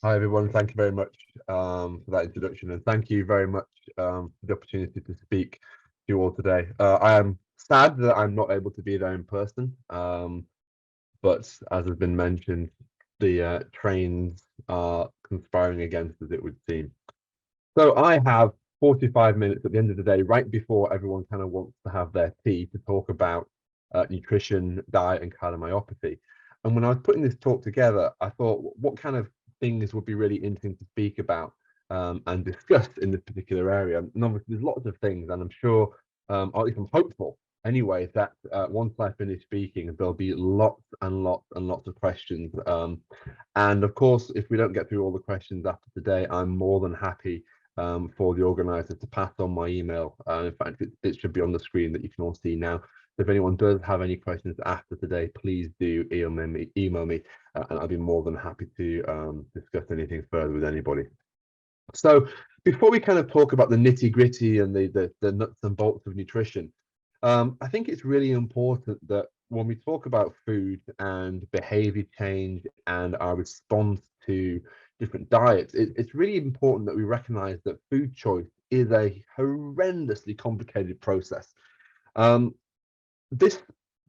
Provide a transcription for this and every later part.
Hi, everyone. Thank you very much for that introduction, and thank you very much for the opportunity to speak to you all today. I am sad that I'm not able to be there in person, but as has been mentioned, the trains are conspiring against us, it would seem. So I have 45 minutes at the end of the day, right before everyone kind of wants to have their tea, to talk about nutrition, diet, and cardiomyopathy. And when I was putting this talk together, I thought, what kind of things would be really interesting to speak about and discuss in this particular area? And obviously, there's lots of things, and I'm sure, or at least I'm hopeful anyway, that once I finish speaking, there'll be lots and lots and lots of questions. And of course, if we don't get through all the questions after today, I'm more than happy for the organisers to pass on my email. In fact, it should be on the screen that you can all see now. So if anyone does have any questions after today, please do email me, and I'll be more than happy to discuss anything further with anybody. So before we kind of talk about the nitty gritty and the nuts and bolts of nutrition, I think it's really important that when we talk about food and behavior change and our response to different diets, it's really important that we recognize that food choice is a horrendously complicated process. This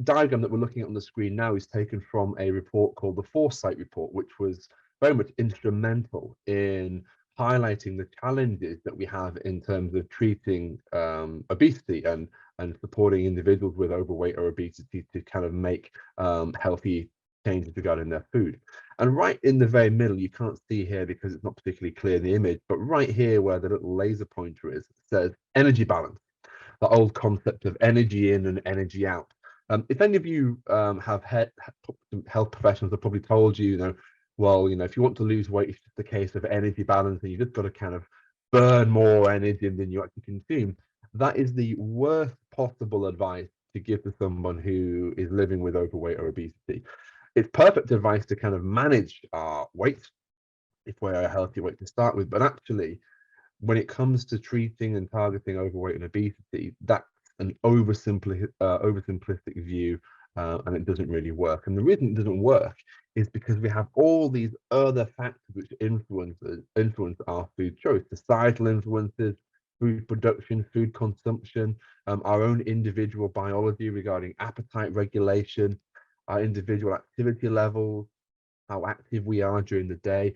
diagram that we're looking at on the screen now is taken from a report called the Foresight Report, which was very much instrumental in highlighting the challenges that we have in terms of treating obesity and supporting individuals with overweight or obesity to kind of make healthy changes regarding their food. And right in the very middle, you can't see here because it's not particularly clear in the image, but right here where the little laser pointer is, it says energy balance, the old concept of energy in and energy out. If any of you have health professionals have probably told you, well, if you want to lose weight, it's just a case of energy balance, and you just got to kind of burn more energy than you actually consume. That is the worst possible advice to give to someone who is living with overweight or obesity. It's perfect advice to kind of manage our weight if we're a healthy weight to start with, but actually, when it comes to treating and targeting overweight and obesity, that's an oversimplistic view, and it doesn't really work. And the reason it doesn't work is because we have all these other factors which influence our food choice: societal influences, food production, food consumption, our own individual biology regarding appetite regulation, our individual activity levels, how active we are during the day,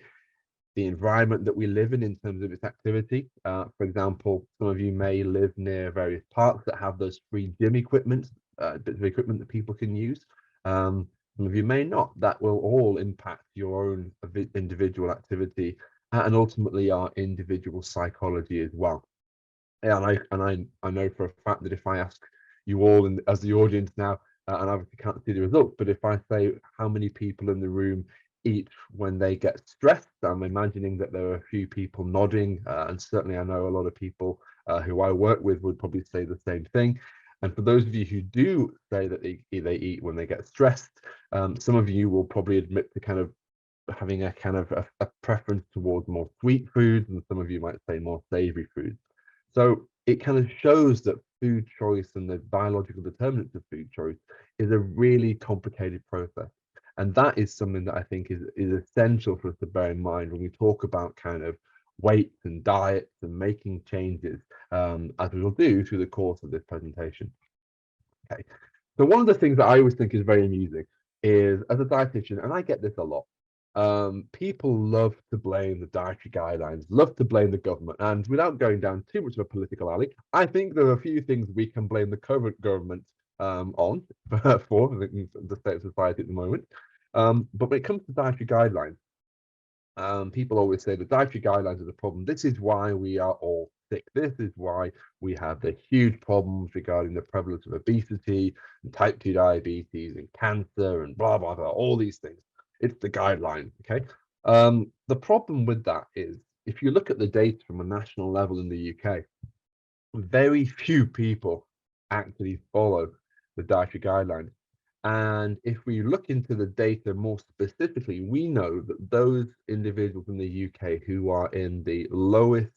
the environment that we live in terms of its activity. For example, some of you may live near various parks that have those free gym equipment, bits of equipment that people can use. Some of you may not. That will all impact your own individual activity and ultimately our individual psychology as well. Yeah, I know for a fact that if I ask you all as the audience now, and I obviously can't see the results, but if I say how many people in the room eat when they get stressed, I'm imagining that there are a few people nodding, and certainly I know a lot of people who I work with would probably say the same thing. And for those of you who do say that they eat when they get stressed, some of you will probably admit to kind of having a kind of a preference towards more sweet foods, and some of you might say more savory foods. So it kind of shows that food choice and the biological determinants of food choice is a really complicated process. And that is something that I think is essential for us to bear in mind when we talk about kind of weights and diets and making changes, as we will do through the course of this presentation. Okay, so one of the things that I always think is very amusing is, as a dietitian, and I get this a lot, people love to blame the dietary guidelines, love to blame the government. And without going down too much of a political alley, I think there are a few things we can blame the current government on for the state of society at the moment. But when it comes to dietary guidelines, people always say the dietary guidelines are the problem. This is why we are all sick. This is why we have the huge problems regarding the prevalence of obesity and type 2 diabetes and cancer and blah, blah, blah, all these things. It's the guideline, okay? The problem with that is, if you look at the data from a national level in the UK, very few people actually follow the dietary guidelines. And if we look into the data more specifically, we know that those individuals in the UK who are in the lowest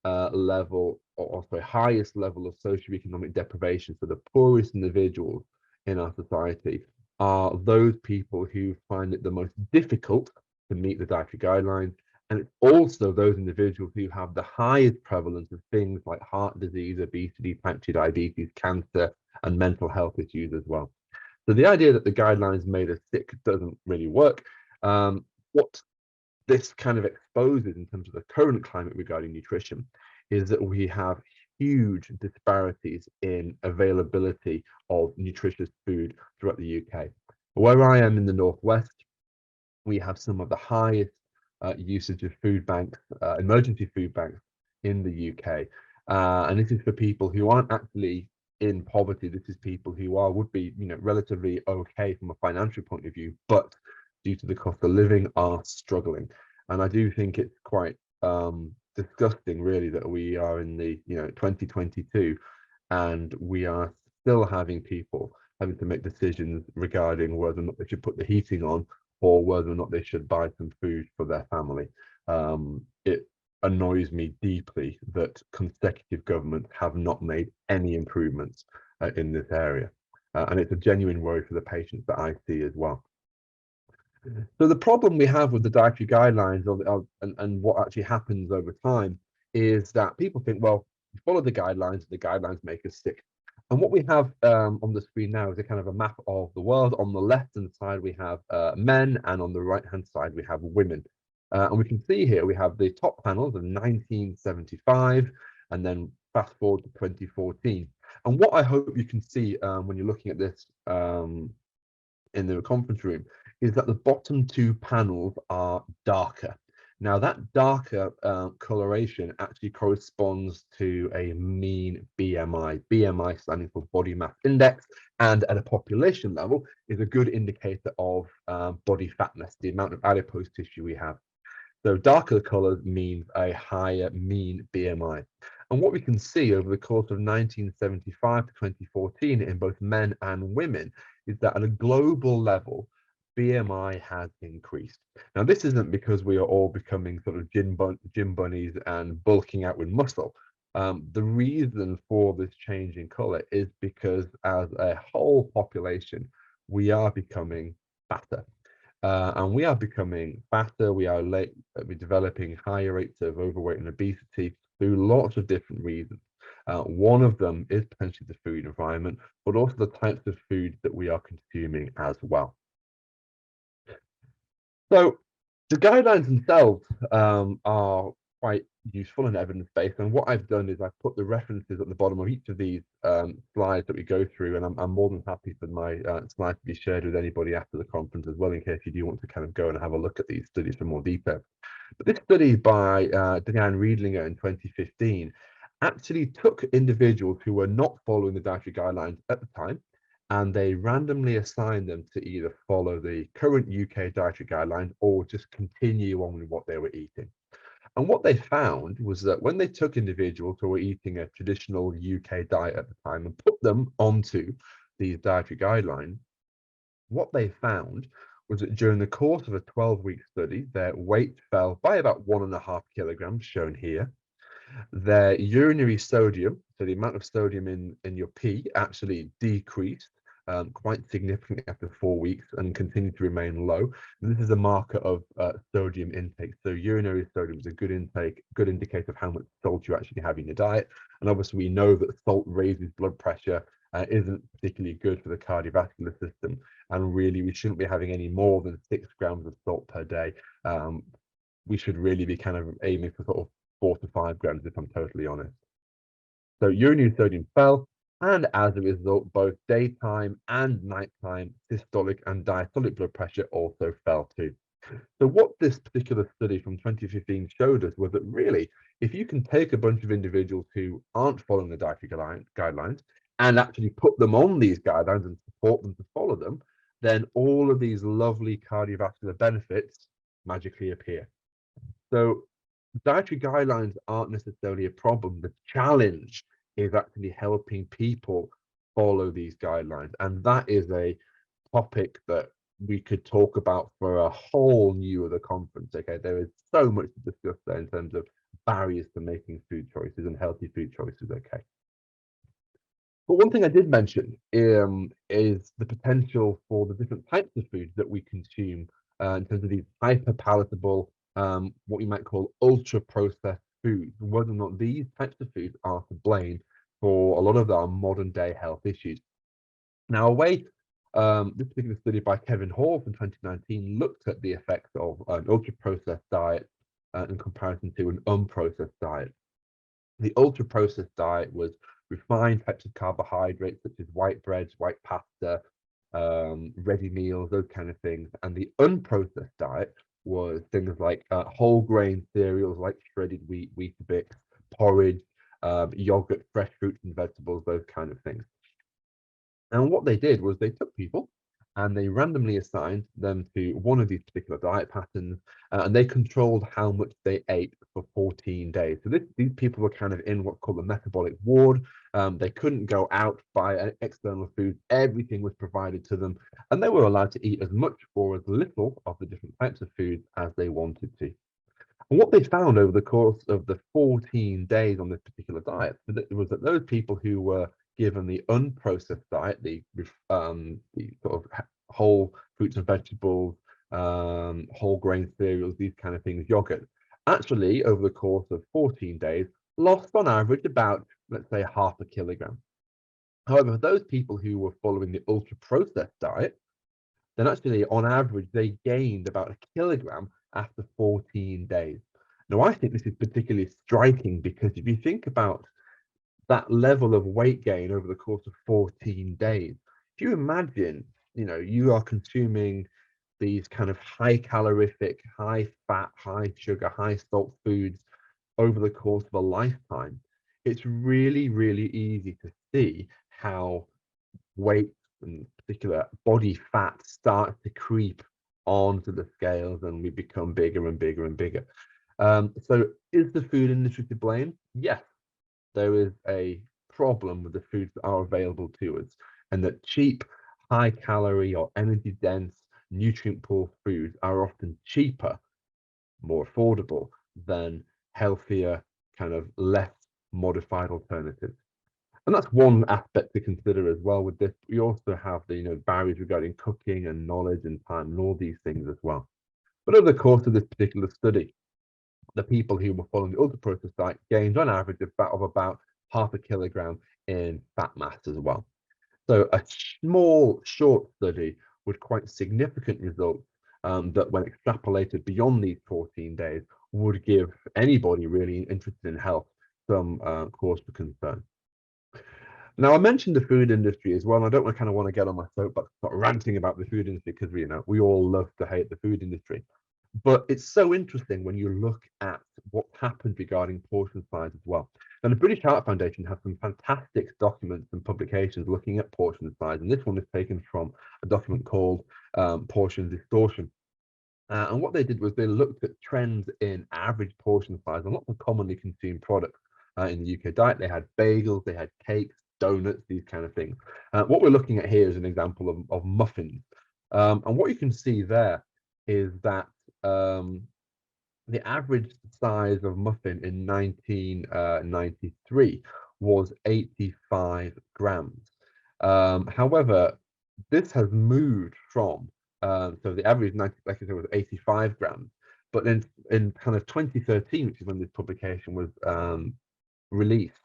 level, or also highest level of socioeconomic deprivation, so the poorest individuals in our society, are those people who find it the most difficult to meet the dietary guidelines And it's also those individuals who have the highest prevalence of things like heart disease, obesity, type 2 diabetes, cancer, and mental health issues as well. So the idea that the guidelines made us sick doesn't really work. What this kind of exposes in terms of the current climate regarding nutrition is that we have huge disparities in availability of nutritious food throughout the UK. Where I am in the Northwest, we have some of the highest usage of food banks, emergency food banks in the UK. And this is for people who aren't actually in poverty. This is people who would be, relatively okay from a financial point of view, but due to the cost of living are struggling. And I do think it's quite disgusting, really, that we are in the 2022 and we are still having people having to make decisions regarding whether or not they should put the heating on or whether or not they should buy some food for their family. It annoys me deeply that consecutive governments have not made any improvements in this area. And it's a genuine worry for the patients that I see as well. So the problem we have with the dietary guidelines and what actually happens over time is that people think, well, you follow the guidelines make us sick. And what we have on the screen now is a kind of a map of the world. On the left-hand side, we have men, and on the right-hand side, we have women. And we can see here, we have the top panels of 1975, and then fast forward to 2014. And what I hope you can see when you're looking at this in the conference room is that the bottom two panels are darker. Now that darker coloration actually corresponds to a mean BMI. BMI standing for body mass index, and at a population level is a good indicator of body fatness, the amount of adipose tissue we have. So darker colors means a higher mean BMI. And what we can see over the course of 1975 to 2014 in both men and women is that at a global level, BMI has increased. Now, this isn't because we are all becoming sort of gym bunnies and bulking out with muscle. The reason for this change in color is because as a whole population, we are becoming fatter. And we are becoming fatter. We're developing higher rates of overweight and obesity through lots of different reasons. One of them is potentially the food environment, but also the types of food that we are consuming as well. So the guidelines themselves are quite useful and evidence-based. And what I've done is I've put the references at the bottom of each of these slides that we go through. And I'm more than happy for my slides to be shared with anybody after the conference as well, in case you do want to kind of go and have a look at these studies for more detail. But this study by Diane Riedlinger in 2015 actually took individuals who were not following the dietary guidelines at the time, and they randomly assigned them to either follow the current UK dietary guidelines or just continue on with what they were eating. And what they found was that when they took individuals who were eating a traditional UK diet at the time and put them onto these dietary guidelines, what they found was that during the course of a 12-week study, their weight fell by about 1.5 kilograms, shown here. Their urinary sodium, so the amount of sodium in your pee, actually decreased quite significantly after 4 weeks and continued to remain low. And this is a marker of sodium intake. So urinary sodium is a good indicator of how much salt you actually have in your diet. And obviously we know that salt raises blood pressure, isn't particularly good for the cardiovascular system. And really we shouldn't be having any more than 6 grams of salt per day. We should really be kind of aiming for sort of 4 to 5 grams, if I'm totally honest. So urinary sodium fell, and as a result, both daytime and nighttime systolic and diastolic blood pressure also fell too. So what this particular study from 2015 showed us was that really, if you can take a bunch of individuals who aren't following the dietary guidelines and actually put them on these guidelines and support them to follow them, then all of these lovely cardiovascular benefits magically appear. So dietary guidelines aren't necessarily a problem. The challenge is actually helping people follow these guidelines. And that is a topic that we could talk about for a whole new other conference. Okay, there is so much to discuss there in terms of barriers to making food choices and healthy food choices. Okay. But one thing I did mention is the potential for the different types of foods that we consume in terms of these hyperpalatable what you might call ultra-processed foods, whether or not these types of foods are to blame for a lot of our modern-day health issues. Now, this particular study by Kevin Hall from 2019 looked at the effects of an ultra-processed diet in comparison to an unprocessed diet. The ultra-processed diet was refined types of carbohydrates such as white breads, white pasta, ready meals, those kind of things. And the unprocessed diet was things like whole grain cereals like shredded wheat, Weetabix, porridge, yogurt, fresh fruits and vegetables, those kind of things. And what they did was they took people and they randomly assigned them to one of these particular diet patterns, and they controlled how much they ate for 14 days. So these people were kind of in what's called the metabolic ward. They couldn't go out, buy external food. Everything was provided to them, and they were allowed to eat as much or as little of the different types of foods as they wanted to. And what they found over the course of the 14 days on this particular diet was that those people who were given the unprocessed diet, the sort of whole fruits and vegetables, whole grain cereals, these kind of things, yogurt, actually over the course of 14 days, lost on average about, let's say, 0.5 kilogram. However, for those people who were following the ultra-processed diet, then actually on average, they gained about 1 kilogram after 14 days. Now, I think this is particularly striking because if you think about that level of weight gain over the course of 14 days, if you imagine, you are consuming these kind of high calorific, high fat, high sugar, high salt foods over the course of a lifetime, it's really, really easy to see how weight, in particular body fat, starts to creep onto the scales and we become bigger and bigger and bigger. So is the food industry to blame? Yes, there is a problem with the foods that are available to us, and that cheap, high calorie or energy dense, nutrient poor foods are often cheaper, more affordable than healthier, kind of less modified alternatives. And that's one aspect to consider as well with this. We also have the barriers regarding cooking and knowledge and time and all these things as well. But over the course of this particular study, the people who were following the ultra-processed diet gained on average of about 0.5 kilogram in fat mass as well. So a small, short study with quite significant results that when extrapolated beyond these 14 days would give anybody really interested in health some cause for concern. Now, I mentioned the food industry as well, and I don't want to get on my soapbox, start ranting about the food industry because we all love to hate the food industry. But it's so interesting when you look at what's happened regarding portion size as well. And the British Heart Foundation have some fantastic documents and publications looking at portion size, and this one is taken from a document called Portion Distortion. And what they did was they looked at trends in average portion size and lots of commonly consumed products in the UK diet. They had bagels, they had cakes, donuts, these kind of things. What we're looking at here is an example of muffins. And what you can see there is that the average size of muffin in 1993 was 85 grams. However, this has moved from, so the average, like I said, was 85 grams. But then in kind of 2013, which is when this publication was released,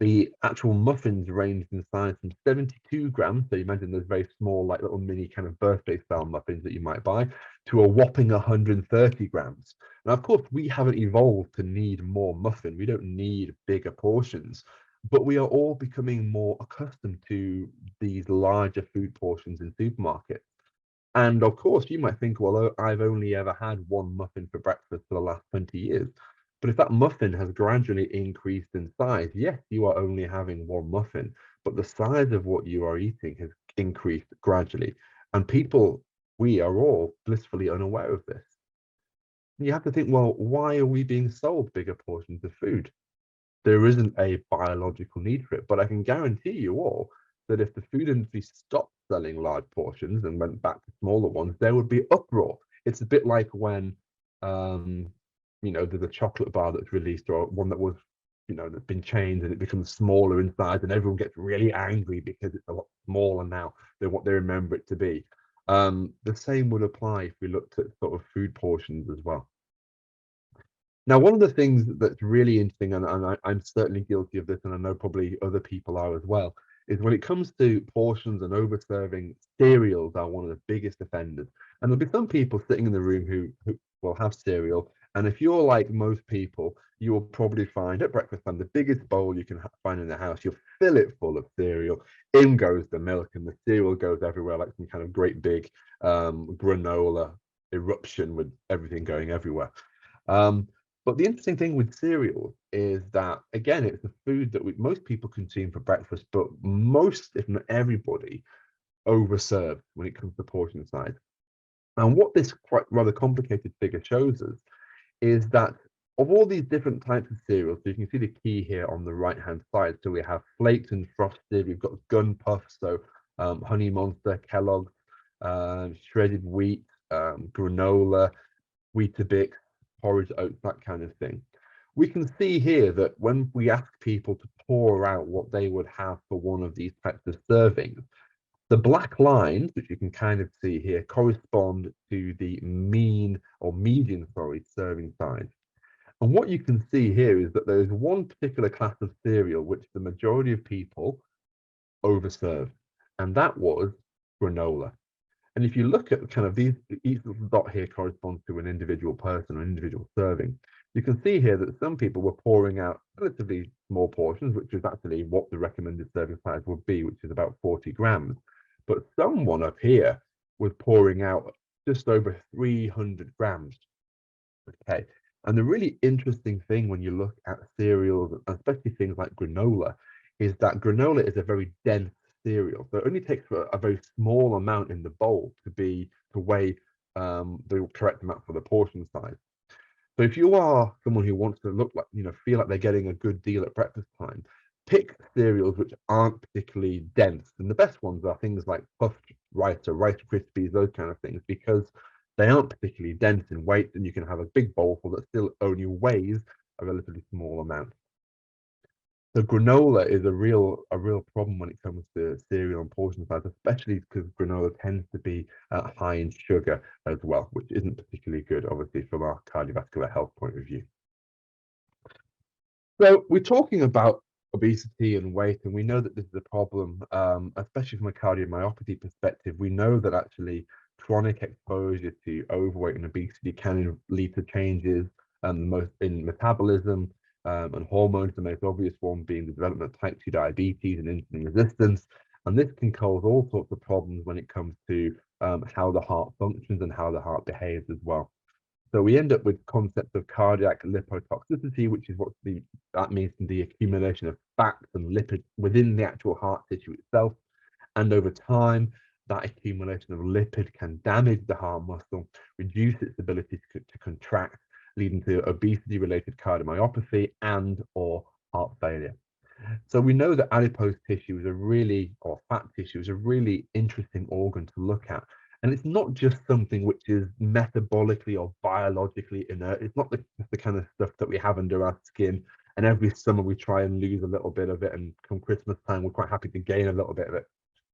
the actual muffins ranged in size from 72 grams, so you imagine those very small, like little mini kind of birthday style muffins that you might buy, to a whopping 130 grams. Now, of course, we haven't evolved to need more muffin. We don't need bigger portions, but we are all becoming more accustomed to these larger food portions in supermarkets. And of course, you might think, well, I've only ever had one muffin for breakfast for the last 20 years. But if that muffin has gradually increased in size, yes, you are only having one muffin, but the size of what you are eating has increased gradually. And we are all blissfully unaware of this. You have to think, well, why are we being sold bigger portions of food? There isn't a biological need for it, but I can guarantee you all that if the food industry stopped selling large portions and went back to smaller ones, there would be uproar. It's a bit like when there's a chocolate bar that's released, or one that was, that's been changed and it becomes smaller in size, and everyone gets really angry because it's a lot smaller now than what they remember it to be. The same would apply if we looked at sort of food portions as well. Now, one of the things that's really interesting, and I'm certainly guilty of this, and I know probably other people are as well, is when it comes to portions and over-serving, cereals are one of the biggest offenders. And there'll be some people sitting in the room who will have cereal, and if you're like most people, you will probably find at breakfast time the biggest bowl you can find in the house. You'll fill it full of cereal. In goes the milk, and the cereal goes everywhere like some kind of great big granola eruption with everything going everywhere. But the interesting thing with cereal is that, again, it's a food that most people consume for breakfast, but most, if not everybody, overserve when it comes to portion size. And what this quite rather complicated figure shows us is that of all these different types of cereals, so you can see the key here on the right-hand side. So we have flaked and frosted, we've got gun puffs, so Honey Monster, Kellogg's, shredded wheat, granola, Weetabix, porridge oats, that kind of thing. We can see here that when we ask people to pour out what they would have for one of these types of servings, the black lines, which you can kind of see here, correspond to the mean or median, serving size. And what you can see here is that there is one particular class of cereal which the majority of people overserved, and that was granola. And if you look at kind of these, each little dot here corresponds to an individual person or individual serving. You can see here that some people were pouring out relatively small portions, which is actually what the recommended serving size would be, which is about 40 grams. But someone up here was pouring out just over 300 grams. Okay. And the really interesting thing when you look at cereals, especially things like granola, is that granola is a very dense cereal. So it only takes a very small amount in the bowl to weigh the correct amount for the portion size. So if you are someone who wants to look like, feel like they're getting a good deal at breakfast time, pick cereals which aren't particularly dense. And the best ones are things like puffed rice or Rice Krispies, those kind of things, because they aren't particularly dense in weight, and you can have a big bowl full that still only weighs a relatively small amount. So granola is a real problem when it comes to cereal and portion size, especially because granola tends to be high in sugar as well, which isn't particularly good, obviously, from our cardiovascular health point of view. So we're talking about obesity and weight, and we know that this is a problem, especially from a cardiomyopathy perspective. We know that actually chronic exposure to overweight and obesity can lead to changes most in metabolism and hormones, the most obvious one being the development of type 2 diabetes and insulin resistance. And this can cause all sorts of problems when it comes to how the heart functions and how the heart behaves as well. So we end up with concepts of cardiac lipotoxicity, which is that means the accumulation of fats and lipids within the actual heart tissue itself. And over time, that accumulation of lipid can damage the heart muscle, reduce its ability to contract, leading to obesity-related cardiomyopathy and or heart failure. So we know that adipose tissue or fat tissue is a really interesting organ to look at. And it's not just something which is metabolically or biologically inert. It's not the kind of stuff that we have under our skin. And every summer we try and lose a little bit of it. And come Christmas time, we're quite happy to gain a little bit of it.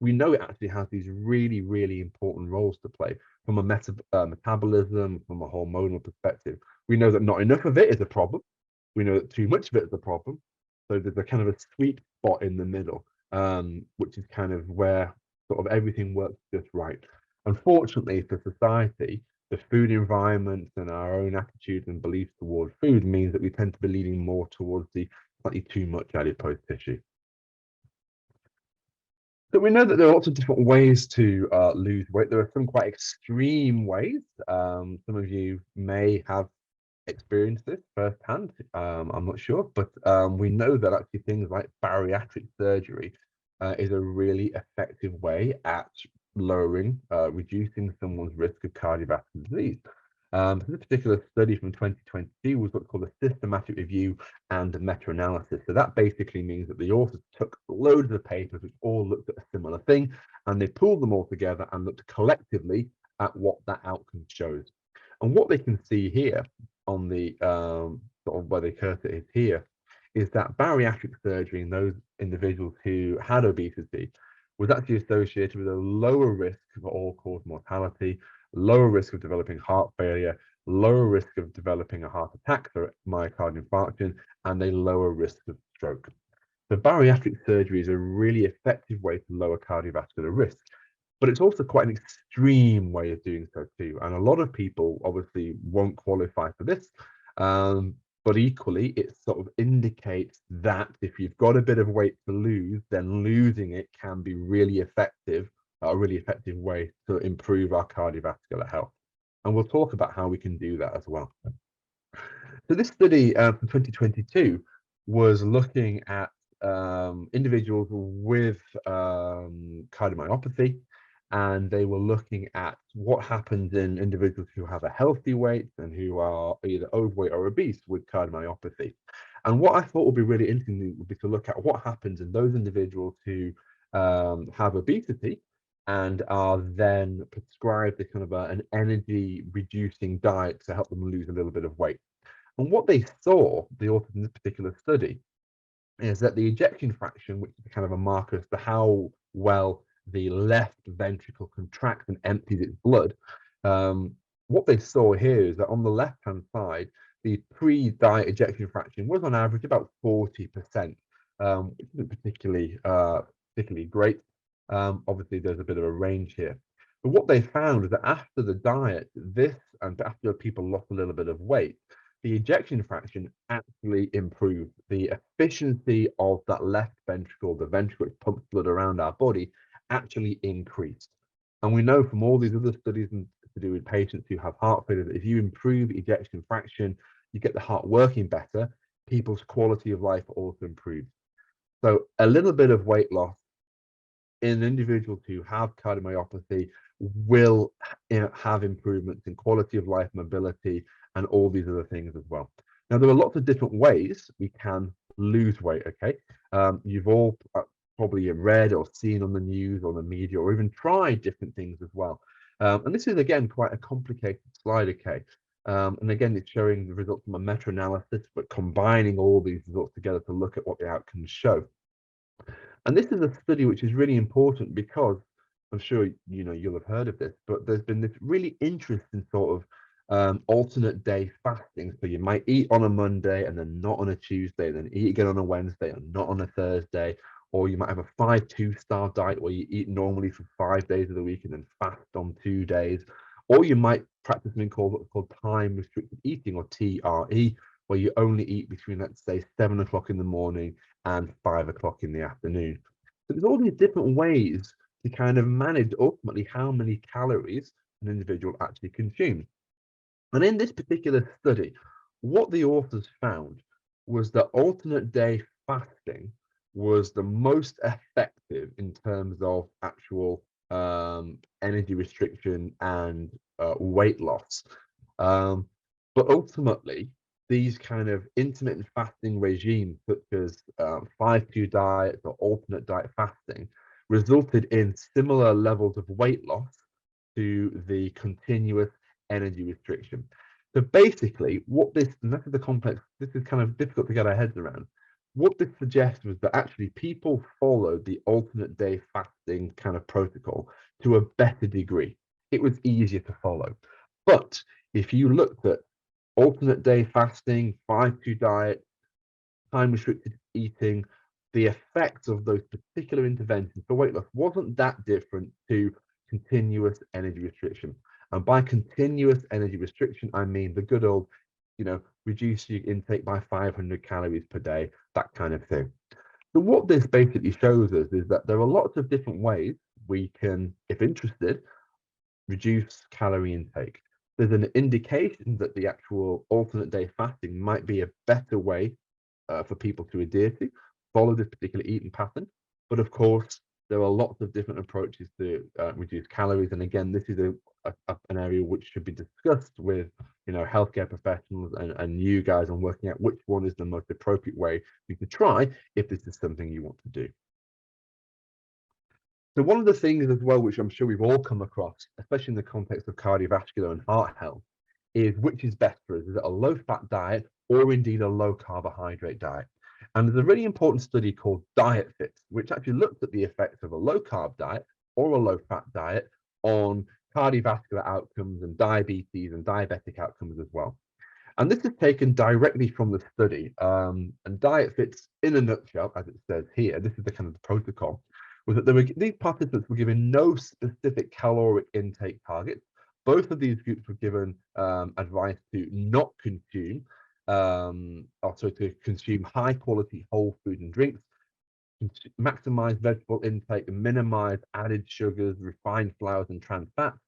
We know it actually has these really, really important roles to play from a metabolism, from a hormonal perspective. We know that not enough of it is a problem. We know that too much of it is a problem. So there's a kind of a sweet spot in the middle, which is kind of where sort of everything works just right. Unfortunately for society, the food environment and our own attitudes and beliefs towards food means that we tend to be leaning more towards the slightly too much adipose tissue. So we know that there are lots of different ways to lose weight. There are some quite extreme ways. Some of you may have experienced this firsthand. I'm not sure, but we know that actually things like bariatric surgery is a really effective way at reducing someone's risk of cardiovascular disease. So this particular study from 2022 was what's called a systematic review and meta-analysis. So that basically means that the authors took loads of papers which all looked at a similar thing, and they pulled them all together and looked collectively at what that outcome shows. And what they can see here on the sort of where the cursor is here is that bariatric surgery in those individuals who had obesity was actually associated with a lower risk of all-cause mortality, lower risk of developing heart failure, lower risk of developing a heart attack, so myocardial infarction, and a lower risk of stroke. So bariatric surgery is a really effective way to lower cardiovascular risk, but it's also quite an extreme way of doing so too. And a lot of people obviously won't qualify for this, but equally it sort of indicates that if you've got a bit of weight to lose, then losing it can be really effective, a really effective way to improve our cardiovascular health. And we'll talk about how we can do that as well. So this study from 2022 was looking at individuals with cardiomyopathy, and they were looking at what happens in individuals who have a healthy weight and who are either overweight or obese with cardiomyopathy. And what I thought would be really interesting would be to look at what happens in those individuals who have obesity and are then prescribed a kind of an energy reducing diet to help them lose a little bit of weight. And what they saw, the authors in this particular study, is that the ejection fraction, which is kind of a marker as to how well the left ventricle contracts and empties its blood, what they saw here is that on the left-hand side, the pre-diet ejection fraction was on average about 40%, which isn't particularly great. Obviously, there's a bit of a range here. But what they found is that after the diet, and after people lost a little bit of weight, the ejection fraction actually improved. The efficiency of that left ventricle, the ventricle which pumps blood around our body, actually increased. And we know from all these other studies to do with patients who have heart failure that if you improve ejection fraction, you get the heart working better, people's quality of life also improves. So a little bit of weight loss in individuals who have cardiomyopathy will have improvements in quality of life, mobility, and all these other things as well. Now, there are lots of different ways we can lose weight, okay? You've all probably read or seen on the news or the media or even tried different things as well. And this is, again, quite a complicated slide, okay? And again, it's showing the results from a meta-analysis, but combining all these results together to look at what the outcomes show. And this is a study which is really important because I'm sure you'll have heard of this, but there's been this really interesting sort of alternate day fasting. So you might eat on a Monday and then not on a Tuesday, then eat again on a Wednesday and not on a Thursday. Or you might have a 5-2-star diet where you eat normally for 5 days of the week and then fast on 2 days. Or you might practice something called time restricted eating, or TRE, where you only eat between, let's say, 7 o'clock in the morning and 5 o'clock in the afternoon. So there's all these different ways to kind of manage ultimately how many calories an individual actually consumes. And in this particular study, what the authors found was that alternate day fasting was the most effective in terms of actual energy restriction and weight loss. But ultimately, these kind of intermittent fasting regimes, such as 5-2 diets or alternate diet fasting, resulted in similar levels of weight loss to the continuous energy restriction. So basically, what this, and this is the complex, this is kind of difficult to get our heads around. What this suggests was that actually people followed the alternate day fasting kind of protocol to a better degree. It was easier to follow. But if you looked at alternate day fasting, 5-2 diet, time restricted eating, the effects of those particular interventions for weight loss wasn't that different to continuous energy restriction. And by continuous energy restriction, I mean the good old, reduce your intake by 500 calories per day, that kind of thing. So what this basically shows us is that there are lots of different ways we can, if interested, reduce calorie intake. There's an indication that the actual alternate day fasting might be a better way for people to adhere to, follow this particular eating pattern. But of course, there are lots of different approaches to reduce calories. And again, this is an area which should be discussed with healthcare professionals and you guys on working out which one is the most appropriate way for you to try if this is something you want to do. So one of the things as well, which I'm sure we've all come across, especially in the context of cardiovascular and heart health, is which is best for us. Is it a low-fat diet or indeed a low-carbohydrate diet? And there's a really important study called DietFit, which actually looked at the effects of a low-carb diet or a low-fat diet on cardiovascular outcomes and diabetes and diabetic outcomes as well. And this is taken directly from the study. And diet fits in a nutshell, as it says here. This is the kind of the protocol, was that these participants were given no specific caloric intake targets. Both of these groups were given advice to not consume, also to consume high quality whole food and drinks, maximize vegetable intake, and minimize added sugars, refined flours, and trans fats.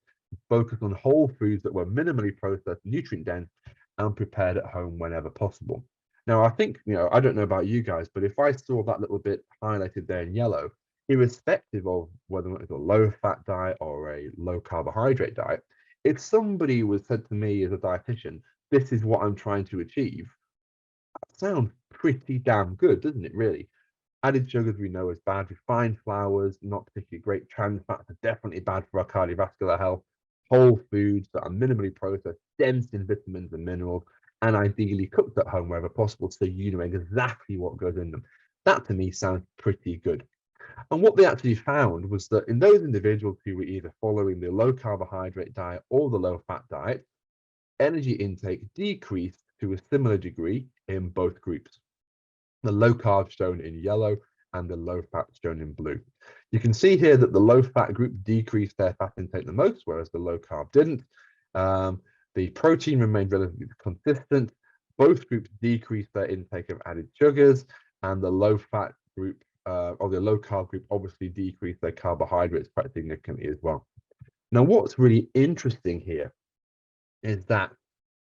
Focus on whole foods that were minimally processed, nutrient dense, and prepared at home whenever possible. Now, I think, I don't know about you guys, but if I saw that little bit highlighted there in yellow, irrespective of whether it's a low fat diet or a low carbohydrate diet, if somebody was said to me as a dietitian, this is what I'm trying to achieve, that sounds pretty damn good, doesn't it, really? Added sugars we know is bad. Refined flours, not particularly great. Trans fats are definitely bad for our cardiovascular health. Whole foods that are minimally processed, dense in vitamins and minerals, and ideally cooked at home wherever possible, so you know exactly what goes in them. That to me sounds pretty good. And what they actually found was that in those individuals who were either following the low carbohydrate diet or the low fat diet, energy intake decreased to a similar degree in both groups. The low carb shown in yellow and the low fat shown in blue. You can see here that the low fat group decreased their fat intake the most, whereas the low carb didn't. The protein remained relatively consistent. Both groups decreased their intake of added sugars, and the low fat group or the low carb group obviously decreased their carbohydrates quite significantly as well. Now, what's really interesting here is that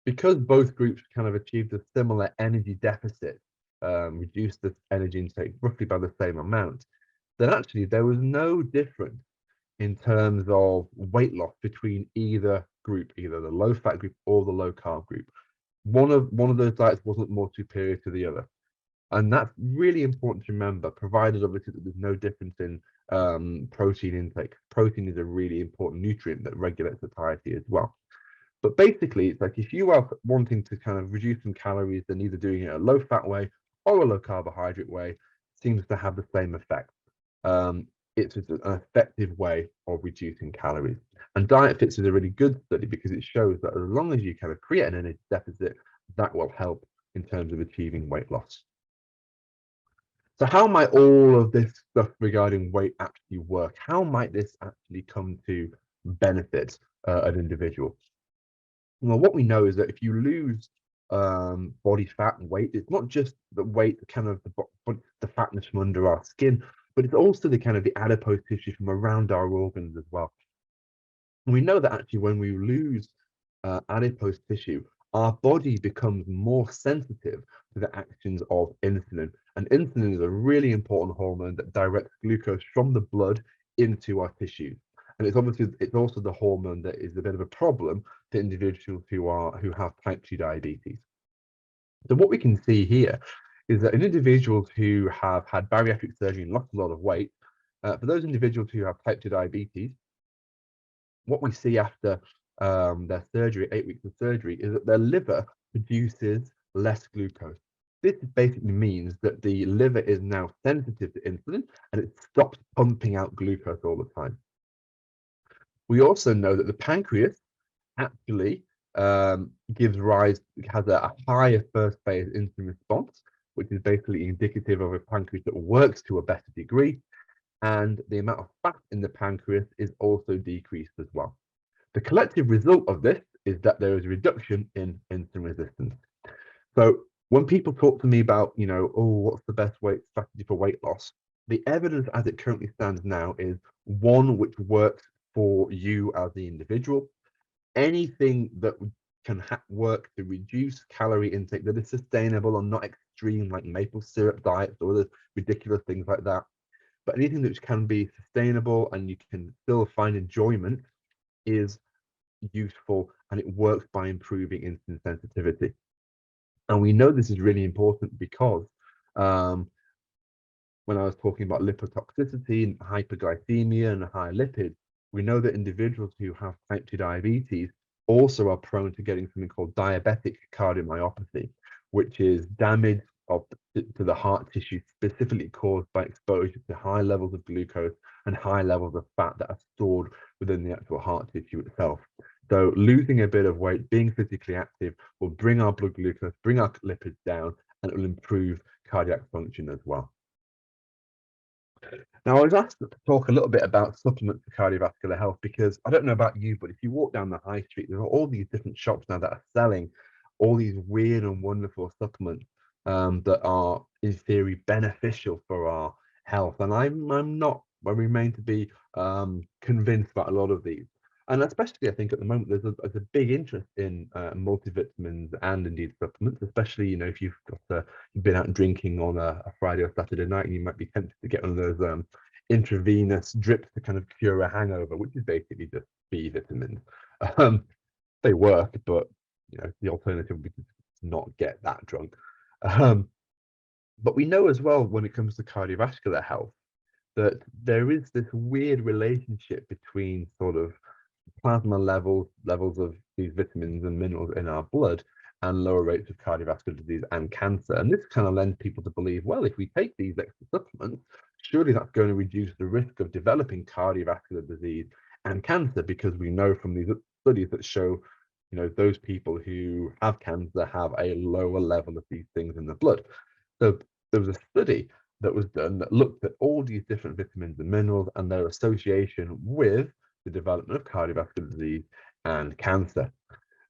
because both groups kind of achieved a similar energy deficit, reduced the energy intake roughly by the same amount, then actually there was no difference in terms of weight loss between either group, either the low fat group or the low carb group. One of those diets wasn't more superior to the other. And that's really important to remember, provided obviously that there's no difference in protein intake. Protein is a really important nutrient that regulates satiety as well. But basically, it's like if you are wanting to kind of reduce some calories, then either doing it a low fat way or a low carbohydrate way seems to have the same effect. It's an effective way of reducing calories. And Diet Fits is a really good study because it shows that as long as you kind of create an energy deficit, that will help in terms of achieving weight loss. So how might all of this stuff regarding weight actually work? How might this actually come to benefit an individual? Well, what we know is that if you lose body fat and weight, it's not just the weight, kind of the fatness from under our skin, but it's also the kind of the adipose tissue from around our organs as well. And we know that actually when we lose adipose tissue, our body becomes more sensitive to the actions of insulin. And insulin is a really important hormone that directs glucose from the blood into our tissues. And it's also the hormone that is a bit of a problem to individuals who have type 2 diabetes. So what we can see here is that in individuals who have had bariatric surgery and lost a lot of weight, for those individuals who have type 2 diabetes, what we see after their surgery, 8 weeks of surgery, is that their liver produces less glucose. This basically means that the liver is now sensitive to insulin and it stops pumping out glucose all the time. We also know that the pancreas actually has a higher first phase insulin response, which is basically indicative of a pancreas that works to a better degree, and the amount of fat in the pancreas is also decreased as well. The collective result of this is that there is a reduction in insulin resistance. So when people talk to me about, what's the best strategy for weight loss, the evidence as it currently stands now is one which works for you as the individual. Anything that can work to reduce calorie intake that is sustainable and not extreme, like maple syrup diets or other ridiculous things like that. But anything that can be sustainable and you can still find enjoyment is useful, and it works by improving insulin sensitivity. And we know this is really important because when I was talking about lipotoxicity and hyperglycemia and high lipids, we know that individuals who have type 2 diabetes also are prone to getting something called diabetic cardiomyopathy, which is damage to the heart tissue specifically caused by exposure to high levels of glucose and high levels of fat that are stored within the actual heart tissue itself. So losing a bit of weight, being physically active will bring our blood glucose, bring our lipids down, and it will improve cardiac function as well. Now, I was asked to talk a little bit about supplements for cardiovascular health because I don't know about you, but if you walk down the high street, there are all these different shops now that are selling all these weird and wonderful supplements that are, in theory, beneficial for our health. And I'm not, I remain to be convinced about a lot of these. And especially, I think at the moment, there's a big interest in multivitamins and indeed supplements, especially, you know, if you've been out drinking on a Friday or Saturday night, and you might be tempted to get one of those intravenous drips to kind of cure a hangover, which is basically just B vitamins. They work, but you know, the alternative would be to not get that drunk. But we know as well, when it comes to cardiovascular health, that there is this weird relationship between sort of plasma levels of these vitamins and minerals in our blood and lower rates of cardiovascular disease and cancer. And this kind of lends people to believe, well, if we take these extra supplements, surely that's going to reduce the risk of developing cardiovascular disease and cancer, because we know from these studies that show, you know, those people who have cancer have a lower level of these things in the blood. So there was a study that was done that looked at all these different vitamins and minerals and their association with the development of cardiovascular disease and cancer.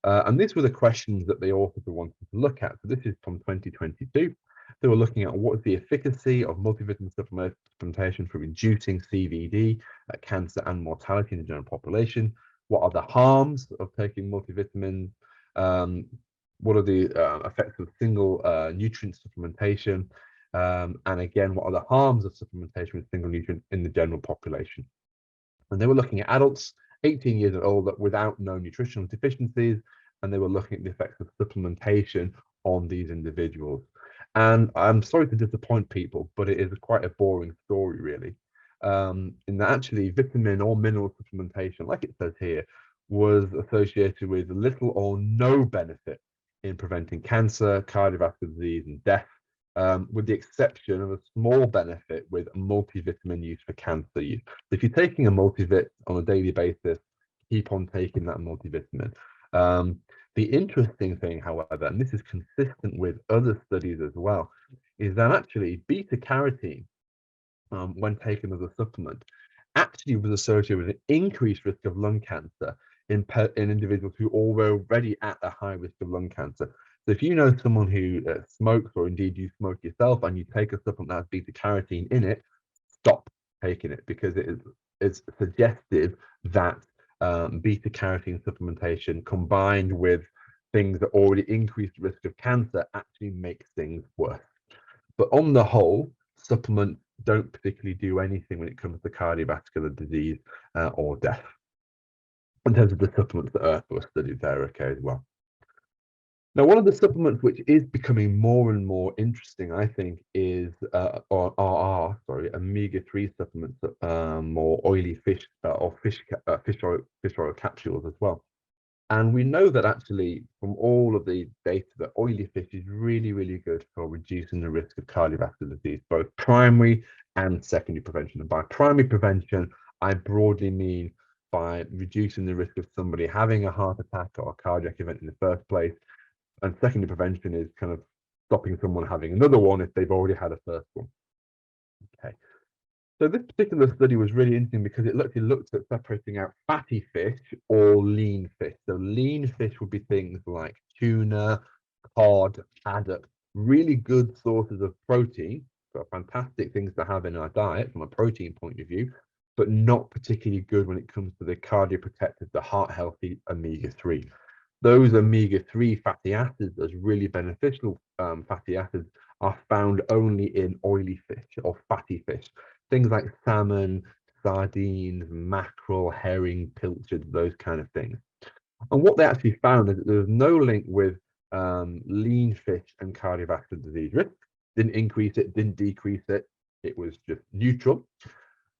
And these were the questions that the authors wanted to look at. So this is from 2022. They were looking at what is the efficacy of multivitamin supplementation for reducing CVD, cancer and mortality in the general population. What are the harms of taking multivitamins? What are the effects of single nutrient supplementation? And again, what are the harms of supplementation with single nutrient in the general population? And they were looking at adults 18 years and older without known nutritional deficiencies, and they were looking at the effects of supplementation on these individuals. And I'm sorry to disappoint people, but it is quite a boring story, really. In that actually vitamin or mineral supplementation, like it says here, was associated with little or no benefit in preventing cancer, cardiovascular disease, and death, with the exception of a small benefit with multivitamin use for cancer use. So if you're taking a multivit on a daily basis, keep on taking that multivitamin. The interesting thing, however, and this is consistent with other studies as well, is that actually beta carotene, when taken as a supplement, actually was associated with an increased risk of lung cancer in individuals who are already at a high risk of lung cancer. So if you know someone who smokes, or indeed you smoke yourself, and you take a supplement that has beta carotene in it, stop taking it, because it's suggestive that beta carotene supplementation combined with things that already increase the risk of cancer actually makes things worse. But on the whole, supplements don't particularly do anything when it comes to cardiovascular disease or death, in terms of the supplements that were studied there, okay, as well. Now, one of the supplements which is becoming more and more interesting, I think, is omega-3 supplements, or oily fish or fish oil capsules as well. And we know that actually from all of the data that oily fish is really, really good for reducing the risk of cardiovascular disease, both primary and secondary prevention. And by primary prevention, I broadly mean by reducing the risk of somebody having a heart attack or a cardiac event in the first place. And secondary prevention is kind of stopping someone having another one if they've already had a first one. Okay. So this particular study was really interesting because it looked at separating out fatty fish or lean fish. So lean fish would be things like tuna, cod, haddock, really good sources of protein, so fantastic things to have in our diet from a protein point of view, but not particularly good when it comes to the cardioprotective, the heart healthy omega-3. Those omega-3 fatty acids, those really beneficial fatty acids, are found only in oily fish or fatty fish. Things like salmon, sardines, mackerel, herring, pilchards, those kind of things. And what they actually found is that there was no link with lean fish and cardiovascular disease risk. Didn't increase it, didn't decrease it. It was just neutral.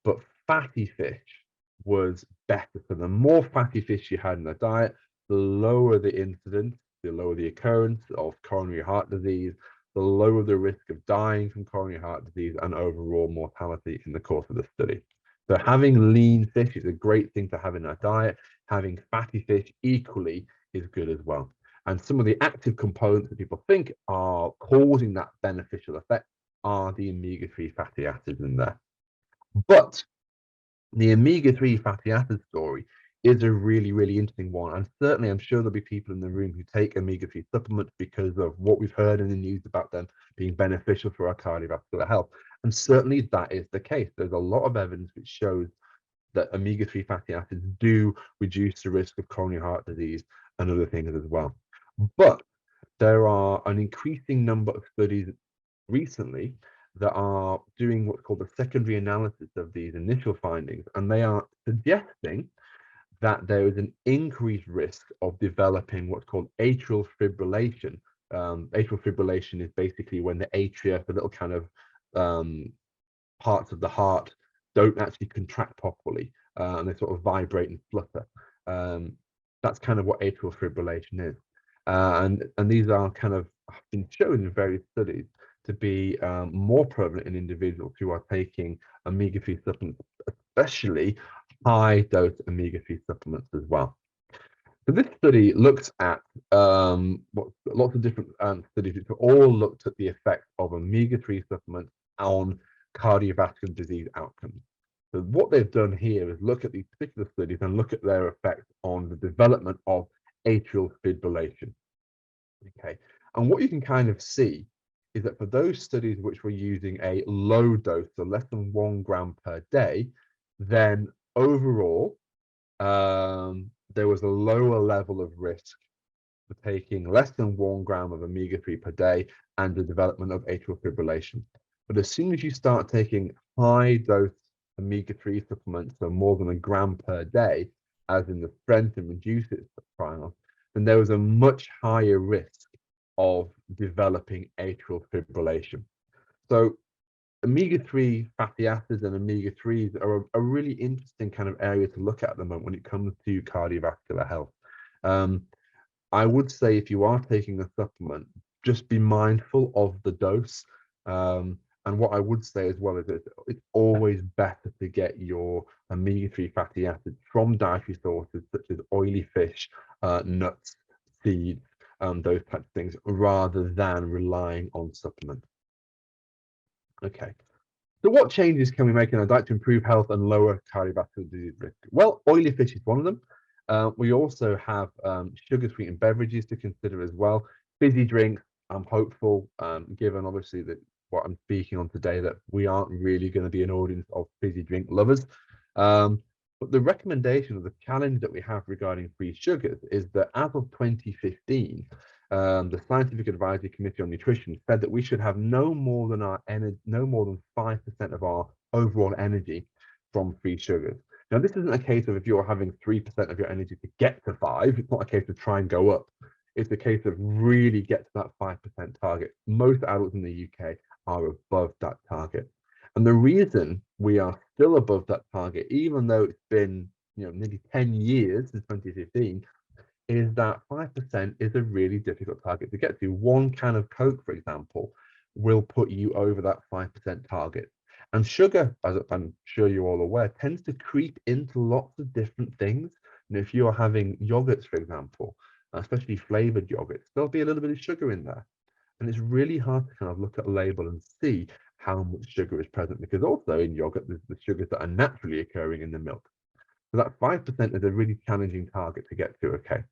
But fatty fish was better. So the more fatty fish you had in the diet, the lower the incidence, the lower the occurrence of coronary heart disease, the lower the risk of dying from coronary heart disease and overall mortality in the course of the study. So having lean fish is a great thing to have in our diet. Having fatty fish equally is good as well. And some of the active components that people think are causing that beneficial effect are the omega-3 fatty acids in there. But the omega-3 fatty acid story is a really, really interesting one. And certainly, I'm sure there'll be people in the room who take omega-3 supplements because of what we've heard in the news about them being beneficial for our cardiovascular health. And certainly that is the case. There's a lot of evidence which shows that omega-3 fatty acids do reduce the risk of coronary heart disease and other things as well. But there are an increasing number of studies recently that are doing what's called a secondary analysis of these initial findings, and they are suggesting that there is an increased risk of developing what's called atrial fibrillation. Atrial fibrillation is basically when the atria, the little kind of parts of the heart, don't actually contract properly, and they sort of vibrate and flutter. That's kind of what atrial fibrillation is. And these are kind of been shown in various studies to be more prevalent in individuals who are taking omega-3 supplements, especially high-dose omega-3 supplements as well. So this study looked at lots of different studies which all looked at the effect of omega-3 supplements on cardiovascular disease outcomes. So what they've done here is look at these particular studies and look at their effect on the development of atrial fibrillation. Okay, and what you can kind of see is that for those studies which were using a low dose, so less than 1 gram per day, then overall there was a lower level of risk for taking less than 1 gram of omega-3 per day and the development of atrial fibrillation. But as soon as you start taking high dose omega-3 supplements, so more than 1 gram per day, as in the strength and reduce it trial, then there was a much higher risk of developing atrial fibrillation. So omega-3 fatty acids and omega-3s are a really interesting kind of area to look at the moment when it comes to cardiovascular health. I would say if you are taking a supplement, just be mindful of the dose. And what I would say as well is that it's always better to get your omega-3 fatty acids from dietary sources such as oily fish, nuts, seeds, those types of things, rather than relying on supplements. Okay. So what changes can we make in our diet to improve health and lower cardiovascular disease risk? Well, oily fish is one of them. We also have sugar-sweetened beverages to consider as well. Fizzy drinks, I'm hopeful, given obviously that what I'm speaking on today, that we aren't really going to be an audience of fizzy drink lovers. But the recommendation or the challenge that we have regarding free sugars is that as of 2015, the Scientific Advisory Committee on Nutrition said that we should have no more than 5% of our overall energy from free sugars. Now, this isn't a case of if you're having 3% of your energy to get to 5%, it's not a case of try and go up. It's a case of really get to that 5% target. Most adults in the UK are above that target. And the reason we are still above that target, even though it's been nearly 10 years since 2015, is that 5% is a really difficult target to get to. One can of Coke, for example, will put you over that 5% target. And sugar, as I'm sure you're all aware, tends to creep into lots of different things. If you are having yogurts, for example, especially flavored yogurts, there'll be a little bit of sugar in there. And it's really hard to kind of look at a label and see how much sugar is present, because also in yogurt, there's the sugars that are naturally occurring in the milk. So that 5% is a really challenging target to get to, okay?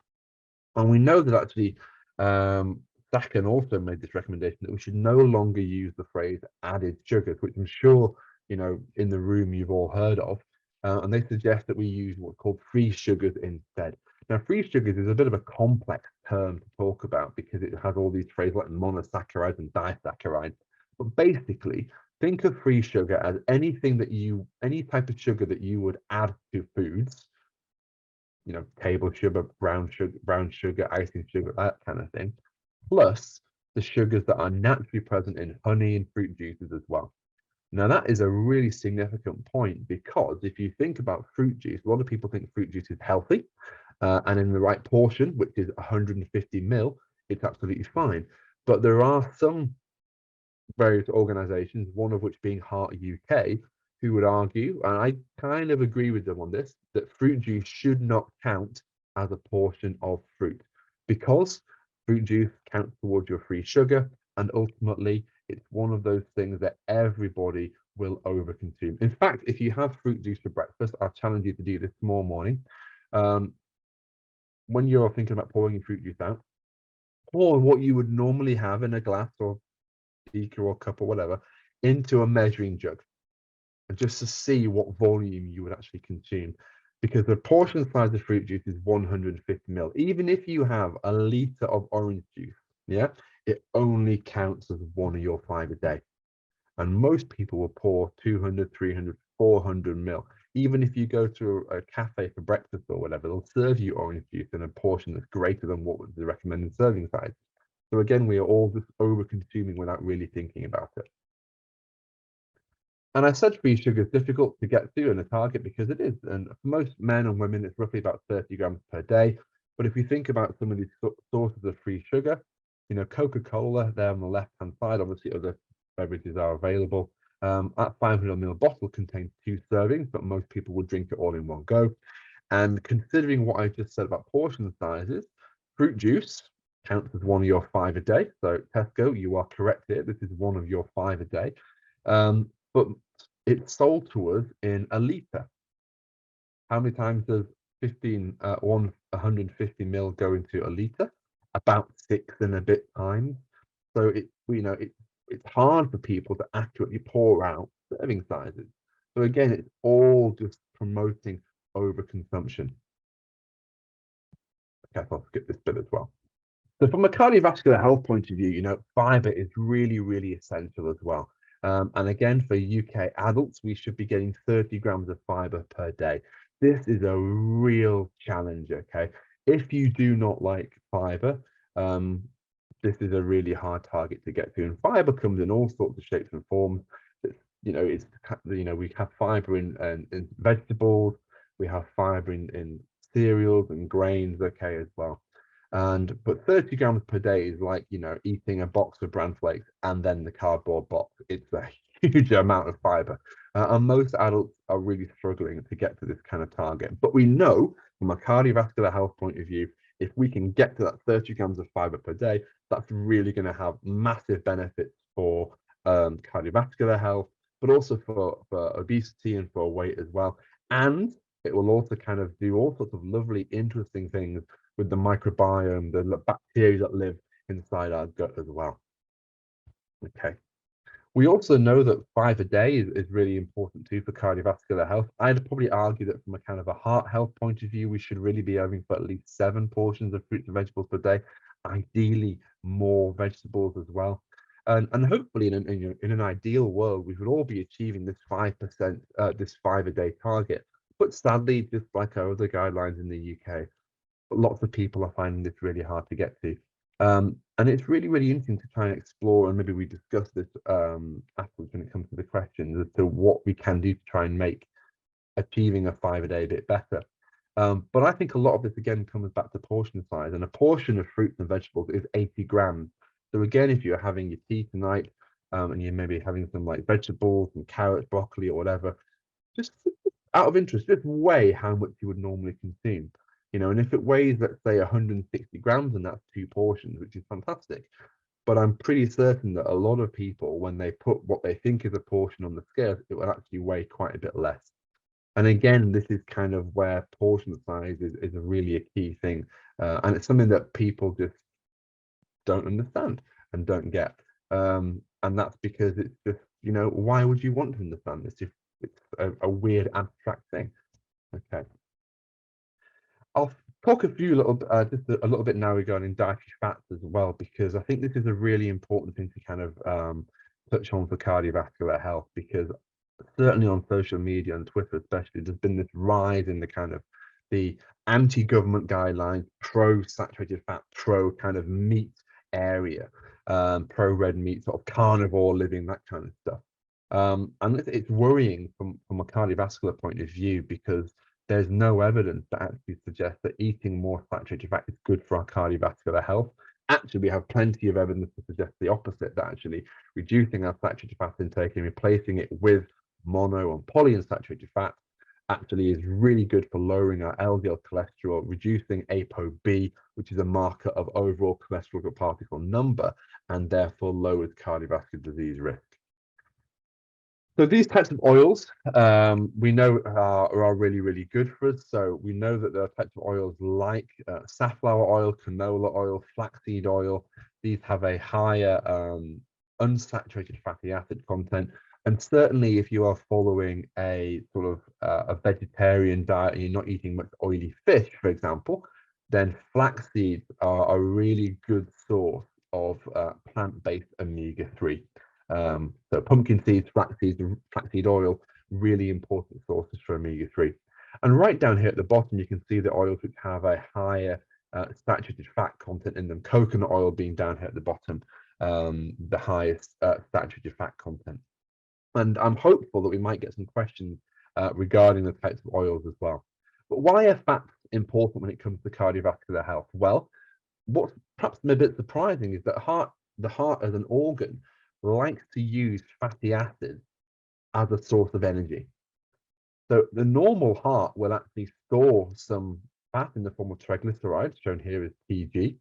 And we know that actually Sacken also made this recommendation that we should no longer use the phrase added sugars, which I'm sure, in the room you've all heard of. And they suggest that we use what's called free sugars instead. Now, free sugars is a bit of a complex term to talk about because it has all these phrases like monosaccharides and disaccharides. But basically, think of free sugar as any type of sugar that you would add to foods, table sugar, brown sugar, icing sugar, that kind of thing, plus the sugars that are naturally present in honey and fruit juices as well. Now, that is a really significant point because if you think about fruit juice, a lot of people think fruit juice is healthy, and in the right portion, which is 150 ml, it's absolutely fine. But there are some various organisations, one of which being Heart UK, who would argue, and I kind of agree with them on this, that fruit juice should not count as a portion of fruit, because fruit juice counts towards your free sugar, and ultimately it's one of those things that everybody will overconsume. In fact, if you have fruit juice for breakfast, I'll challenge you to do this tomorrow morning. When you're thinking about pouring your fruit juice out, pour what you would normally have in a glass or beaker or cup or whatever into a measuring jug, and just to see what volume you would actually consume, because the portion size of fruit juice is 150 ml. Even if you have a liter of orange juice, yeah, it only counts as 1 of your 5 a day. And most people will pour 200, 300, 400 ml. Even if you go to a cafe for breakfast or whatever, they'll serve you orange juice in a portion that's greater than what was the recommended serving size. So again, we are all just over consuming without really thinking about it. And I said free sugar is difficult to get to and a target, because it is. And for most men and women, it's roughly about 30 grams per day. But if you think about some of these sources of free sugar, you know, Coca-Cola there on the left-hand side, obviously other beverages are available. That 500 ml bottle contains 2 servings, but most people will drink it all in one go. And considering what I just said about portion sizes, fruit juice counts as 1 of your 5 a day. So Tesco, you are correct here. This is 1 of your 5 a day. But it's sold to us in a liter. How many times does 150 ml go into a liter? About 6 and a bit times. So it's hard for people to accurately pour out serving sizes. So again, it's all just promoting overconsumption. Okay, I'll skip this bit as well. So from a cardiovascular health point of view, you know, fiber is really, really essential as well. And again, for UK adults, we should be getting 30 grams of fiber per day. This is a real challenge, okay? If you do not like fiber, this is a really hard target to get to. And fiber comes in all sorts of shapes and forms. We have fiber in vegetables, we have fiber in cereals and grains, okay, as well. But 30 grams per day is like, you know, eating a box of bran flakes and then the cardboard box. It's a huge amount of fiber. And most adults are really struggling to get to this kind of target. But we know from a cardiovascular health point of view, if we can get to that 30 grams of fiber per day, that's really going to have massive benefits for cardiovascular health, but also for obesity and for weight as well. And it will also kind of do all sorts of lovely, interesting things with the microbiome, the bacteria that live inside our gut as well. Okay. We also know that 5 a day is really important too for cardiovascular health. I'd probably argue that from a kind of a heart health point of view, we should really be having for at least 7 portions of fruits and vegetables per day, ideally more vegetables as well. And hopefully in an ideal world, we would all be achieving this 5%, this 5 a day target. But sadly, just like our other guidelines in the UK, lots of people are finding this really hard to get to. And it's really, really interesting to try and explore, and maybe we discuss this afterwards when it comes to the questions as to what we can do to try and make achieving a 5 a day a bit better. But I think a lot of this again comes back to portion size, and a portion of fruits and vegetables is 80 grams. So again, if you're having your tea tonight, and you're maybe having some like vegetables and carrots, broccoli or whatever, just out of interest, just weigh how much you would normally consume. You know, and if it weighs, let's say 160 grams, and that's 2 portions, which is fantastic. But I'm pretty certain that a lot of people, when they put what they think is a portion on the scale, it will actually weigh quite a bit less. And again, this is kind of where portion size is really a key thing. And it's something that people just don't understand and don't get. And that's because it's just, you know, why would you want to understand this if it's a weird abstract thing? Okay. I'll talk a few little, just a little bit now regarding dietary fats as well, because I think this is a really important thing to kind of touch on for cardiovascular health, because certainly on social media and Twitter especially, there's been this rise in the kind of the anti-government guidelines, pro-saturated fat, pro kind of meat area, pro-red meat, sort of carnivore living, that kind of stuff. And it's worrying from a cardiovascular point of view, because there's no evidence that actually suggests that eating more saturated fat is good for our cardiovascular health. Actually, we have plenty of evidence to suggest the opposite, that actually reducing our saturated fat intake and replacing it with mono and polyunsaturated fat actually is really good for lowering our LDL cholesterol, reducing ApoB, which is a marker of overall cholesterol particle number, and therefore lowers cardiovascular disease risk. So these types of oils, we know are really, really good for us. So we know that there are types of oils like safflower oil, canola oil, flaxseed oil. These have a higher unsaturated fatty acid content. And certainly if you are following a sort of a vegetarian diet and you're not eating much oily fish, for example, then flax seeds are a really good source of plant-based omega-3. So pumpkin seeds, flaxseed oil, really important sources for omega-3. And right down here at the bottom, you can see the oils which have a higher saturated fat content in them. Coconut oil being down here at the bottom, the highest saturated fat content. And I'm hopeful that we might get some questions regarding the types of oils as well. But why are fats important when it comes to cardiovascular health? Well, what's perhaps a bit surprising is that the heart as an organ likes to use fatty acids as a source of energy. So the normal heart will actually store some fat in the form of triglycerides, shown here as TG.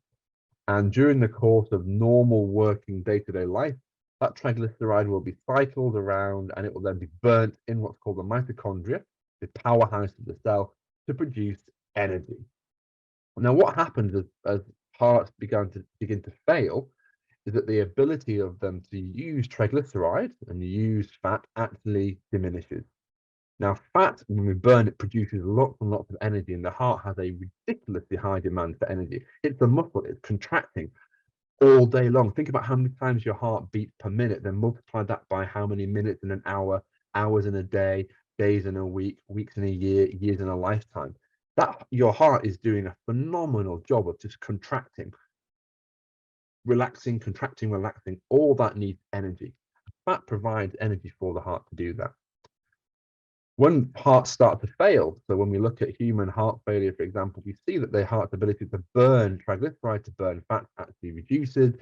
And during the course of normal working day-to-day life, that triglyceride will be cycled around and it will then be burnt in what's called the mitochondria, the powerhouse of the cell, to produce energy. Now, what happens as hearts begin to fail is that the ability of them to use triglycerides and use fat actually diminishes. Now, fat, when we burn it, produces lots and lots of energy, and the heart has a ridiculously high demand for energy. It's a muscle, it's contracting all day long. Think about how many times your heart beats per minute, then multiply that by how many minutes in an hour, hours in a day, days in a week, weeks in a year, years in a lifetime. That your heart is doing a phenomenal job of just contracting, relaxing, contracting, relaxing. All that needs energy. Fat provides energy for the heart to do that. When hearts start to fail, so when we look at human heart failure, for example, we see that their heart's ability to burn triglycerides, to burn fat, actually reduces,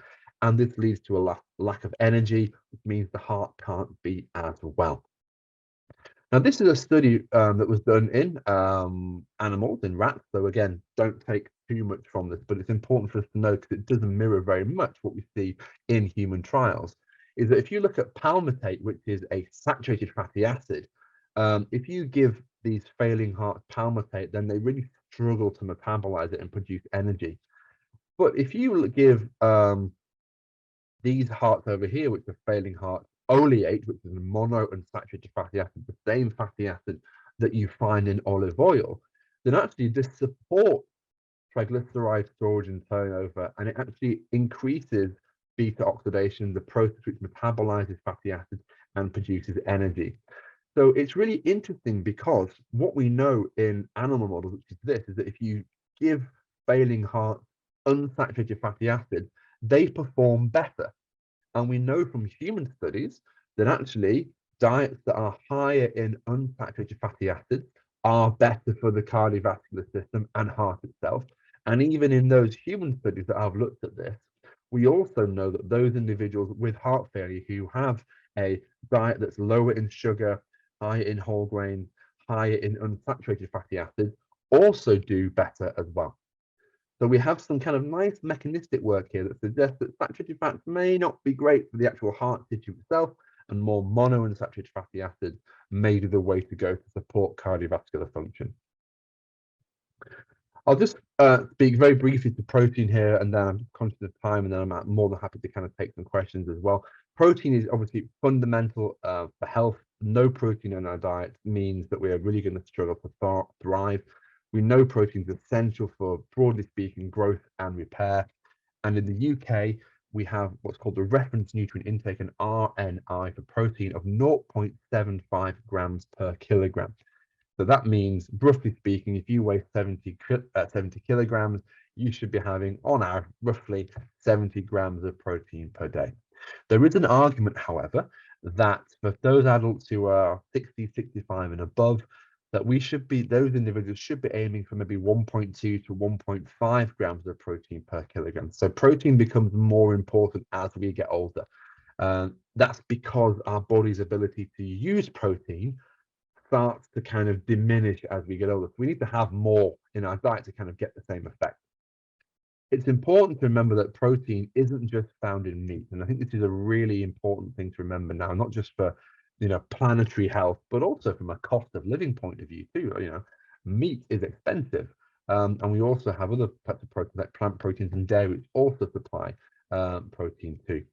and this leads to a lack of energy, which means the heart can't beat as well. Now, this is a study that was done in animals, in rats. So again, don't take too much from this, but it's important for us to know because it doesn't mirror very much what we see in human trials, is that if you look at palmitate, which is a saturated fatty acid, if you give these failing hearts palmitate, then they really struggle to metabolize it and produce energy. But if you give these hearts over here, which are failing hearts, oleate, which is a monounsaturated fatty acid, the same fatty acid that you find in olive oil, then actually this supports triglyceride storage and turnover, and it actually increases beta oxidation, the process which metabolizes fatty acids and produces energy. So it's really interesting because what we know in animal models, which is this, is that if you give failing hearts unsaturated fatty acid, they perform better. And we know from human studies that actually diets that are higher in unsaturated fatty acids are better for the cardiovascular system and heart itself. And even in those human studies that have looked at this, we also know that those individuals with heart failure who have a diet that's lower in sugar, higher in whole grains, higher in unsaturated fatty acids, also do better as well. So we have some kind of nice mechanistic work here that suggests that saturated fats may not be great for the actual heart tissue itself, and more monounsaturated fatty acids may be the way to go to support cardiovascular function. I'll just speak very briefly to protein here, and then I'm conscious of time, and then I'm more than happy to kind of take some questions as well. Protein is obviously fundamental for health. No protein in our diet means that we are really going to struggle to thrive. We know protein is essential for, broadly speaking, growth and repair. And in the UK, we have what's called the reference nutrient intake, an RNI for protein of 0.75 grams per kilogram. So that means, roughly speaking, if you weigh 70 kilograms, you should be having, on average, roughly 70 grams of protein per day. There is an argument, however, that for those adults who are 60, 65 and above, that those individuals should be aiming for maybe 1.2 to 1.5 grams of protein per kilogram. So protein becomes more important as we get older. That's because our body's ability to use protein starts to kind of diminish as we get older. So we need to have more in our diet to kind of get the same effect. It's important to remember that protein isn't just found in meat. And I think this is a really important thing to remember now, not just for, planetary health, but also from a cost of living point of view too. Meat is expensive. And we also have other types of protein, like plant proteins and dairy, which also supply protein too.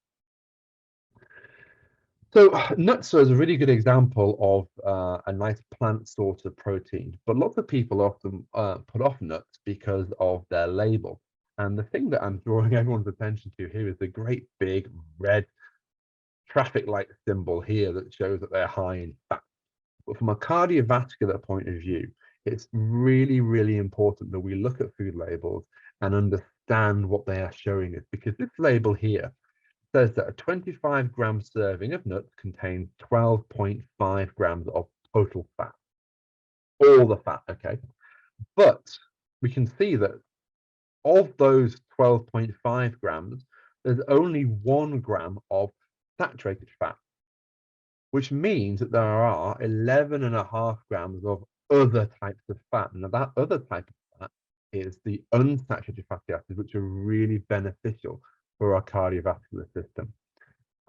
So nuts are a really good example of a nice plant source of protein, but lots of people often put off nuts because of their label. And the thing that I'm drawing everyone's attention to here is the great big red traffic light symbol here that shows that they're high in fat. But from a cardiovascular point of view, it's really, really important that we look at food labels and understand what they are showing us, because this label here says that a 25-gram serving of nuts contains 12.5 grams of total fat. All the fat, okay? But we can see that of those 12.5 grams, there's only 1 gram of saturated fat, which means that there are 11.5 grams of other types of fat. Now, that other type of fat is the unsaturated fatty acids, which are really beneficial for our cardiovascular system.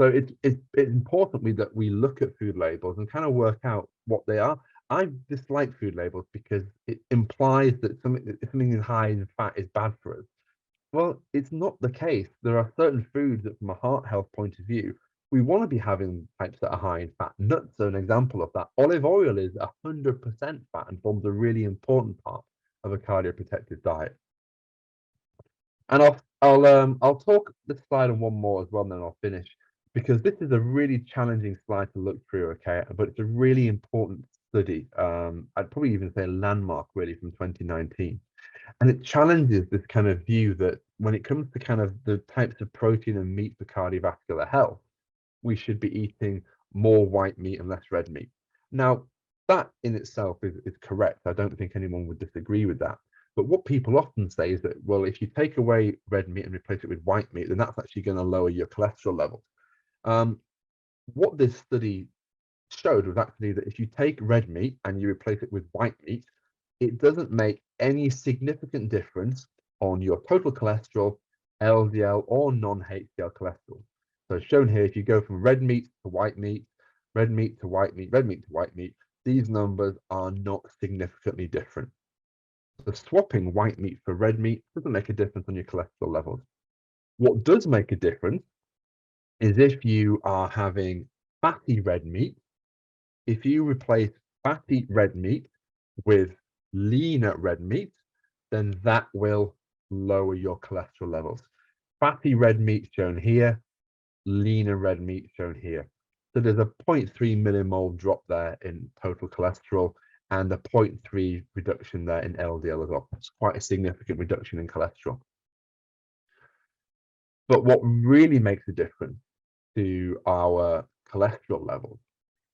So it's important that we look at food labels and kind of work out what they are. I dislike food labels because it implies that something is high in fat is bad for us. Well, it's not the case. There are certain foods that, from a heart health point of view, we want to be having types that are high in fat. Nuts are an example of that. Olive oil is 100% fat and forms a really important part of a cardioprotective diet. And I'll talk this slide on one more as well, and then I'll finish, because this is a really challenging slide to look through, okay? But it's a really important study. I'd probably even say a landmark, really, from 2019. And it challenges this kind of view that when it comes to kind of the types of protein and meat for cardiovascular health, we should be eating more white meat and less red meat. Now, that in itself is correct. I don't think anyone would disagree with that. But what people often say is that, well, if you take away red meat and replace it with white meat, then that's actually going to lower your cholesterol levels. What this study showed was actually that if you take red meat and you replace it with white meat, it doesn't make any significant difference on your total cholesterol, LDL, or non-HDL cholesterol. So shown here, if you go from red meat to white meat, red meat to white meat, red meat to white meat, these numbers are not significantly different. So swapping white meat for red meat doesn't make a difference on your cholesterol levels. What does make a difference is if you are having fatty red meat. If you replace fatty red meat with leaner red meat, then that will lower your cholesterol levels. Fatty red meat shown here, leaner red meat shown here. So there's a 0.3 millimole drop there in total cholesterol and a 0.3 reduction there in LDL as well. It's quite a significant reduction in cholesterol. But what really makes a difference to our cholesterol levels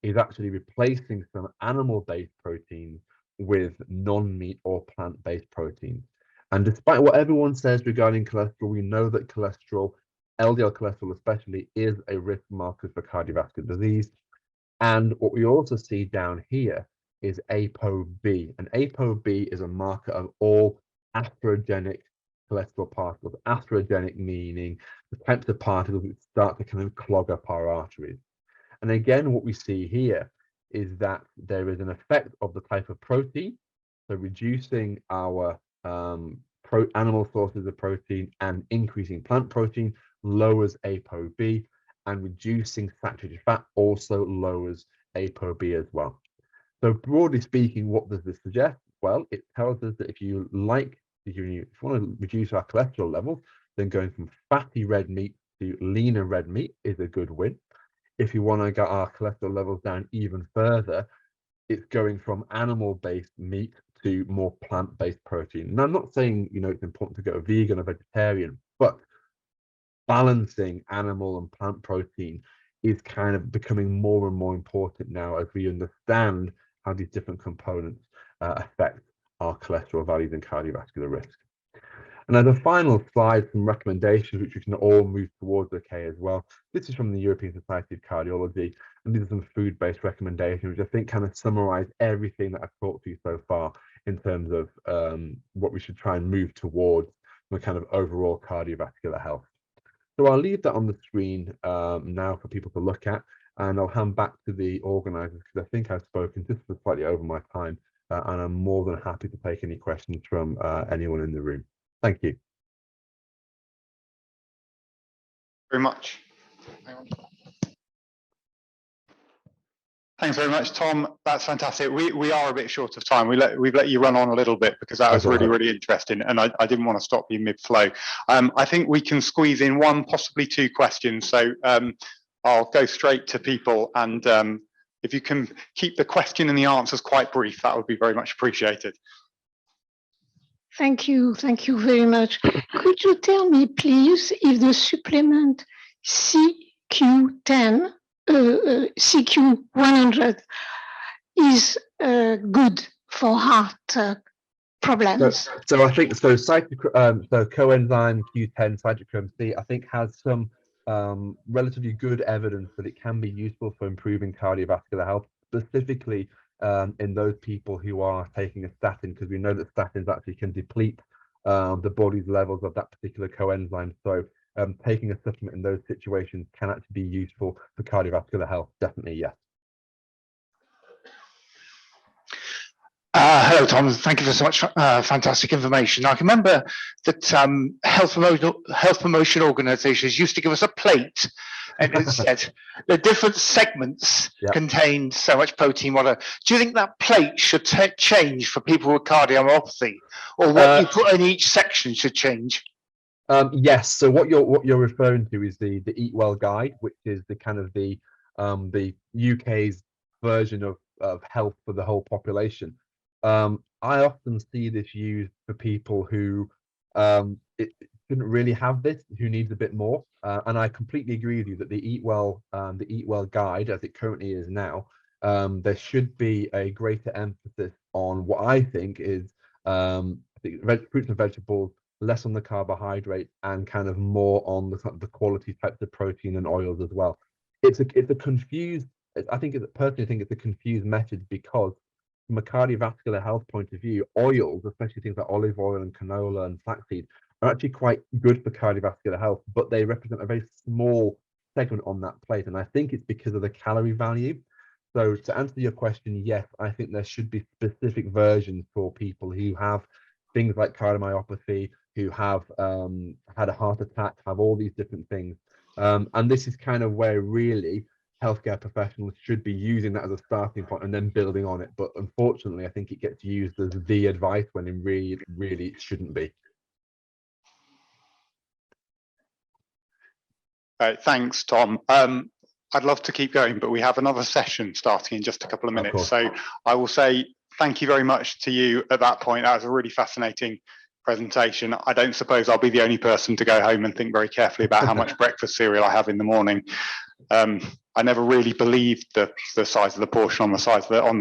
is actually replacing some animal-based proteins with non-meat or plant-based proteins. And despite what everyone says regarding cholesterol, we know that cholesterol, LDL cholesterol especially, is a risk marker for cardiovascular disease. And what we also see down here is ApoB. And ApoB is a marker of all atherogenic cholesterol particles. Atherogenic meaning the types of particles that start to kind of clog up our arteries. And again, what we see here is that there is an effect of the type of protein, so reducing our animal sources of protein and increasing plant protein lowers ApoB, and reducing saturated fat also lowers ApoB as well. So broadly speaking, what does this suggest? Well, it tells us that if you want to reduce our cholesterol levels, then going from fatty red meat to leaner red meat is a good win. If you want to get our cholesterol levels down even further, it's going from animal-based meat to more plant-based protein. And I'm not saying, it's important to go vegan or vegetarian, but balancing animal and plant protein is kind of becoming more and more important now as we understand how these different components affect our cholesterol values and cardiovascular risk. And as a final slide, some recommendations which we can all move towards okay as well. This is from the European Society of Cardiology, and these are some food-based recommendations, which I think kind of summarize everything that I've talked to you so far in terms of what we should try and move towards for kind of overall cardiovascular health. So I'll leave that on the screen now for people to look at, and I'll hand back to the organisers because I think I've spoken just for slightly over my time, and I'm more than happy to take any questions from anyone in the room. Thank you. Very much. Thanks very much, Tom. That's fantastic. We are a bit short of time. We've let you run on a little bit because that was really interesting, and I didn't want to stop you mid-flow. I think we can squeeze in one, possibly two questions. So I'll go straight to people, and if you can keep the question and the answers quite brief, that would be very much appreciated. Thank you very much. Could you tell me, please, if the supplement CQ10, CQ100 is good for heart problems? So I think so. So coenzyme Q10 cytochrome C, I think, has some relatively good evidence that it can be useful for improving cardiovascular health, specifically in those people who are taking a statin, because we know that statins actually can deplete the body's levels of that particular coenzyme. So taking a supplement in those situations can actually be useful for cardiovascular health. Definitely, yes. Hello, Tom. Thank you for so much fantastic information. I can remember that health promotion organisations used to give us a plate, and it said the different segments contained so much protein. Do you think that plate should change for people with cardiomyopathy, or what you put in each section should change? Yes. So what you're referring to is the Eat Well guide, which is the kind of the UK's version of health for the whole population. I often see this used for people who shouldn't really have this, who needs a bit more. And I completely agree with you that the Eat Well guide, as it currently is now, there should be a greater emphasis on what I think is fruits and vegetables, less on the carbohydrate, and kind of more on the quality types of protein and oils as well. It's a confused. Personally think it's a confused message, because from a cardiovascular health point of view, oils, especially things like olive oil and canola and flaxseed, are actually quite good for cardiovascular health, but they represent a very small segment on that plate. And I think it's because of the calorie value. So to answer your question, yes, I think there should be specific versions for people who have things like cardiomyopathy, who have had a heart attack, have all these different things. And this is kind of where really healthcare professionals should be using that as a starting point and then building on it. But unfortunately, I think it gets used as the advice when it really shouldn't be. Thanks, Tom. I'd love to keep going, but we have another session starting in just a couple of minutes. So I will say thank you very much to you at that point. That was a really fascinating presentation. I don't suppose I'll be the only person to go home and think very carefully about how much breakfast cereal I have in the morning. I never really believed the size of the portion on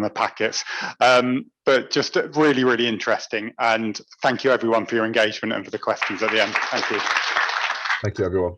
the packets, but just really interesting. And thank you everyone for your engagement and for the questions at the end. Thank you. Thank you everyone.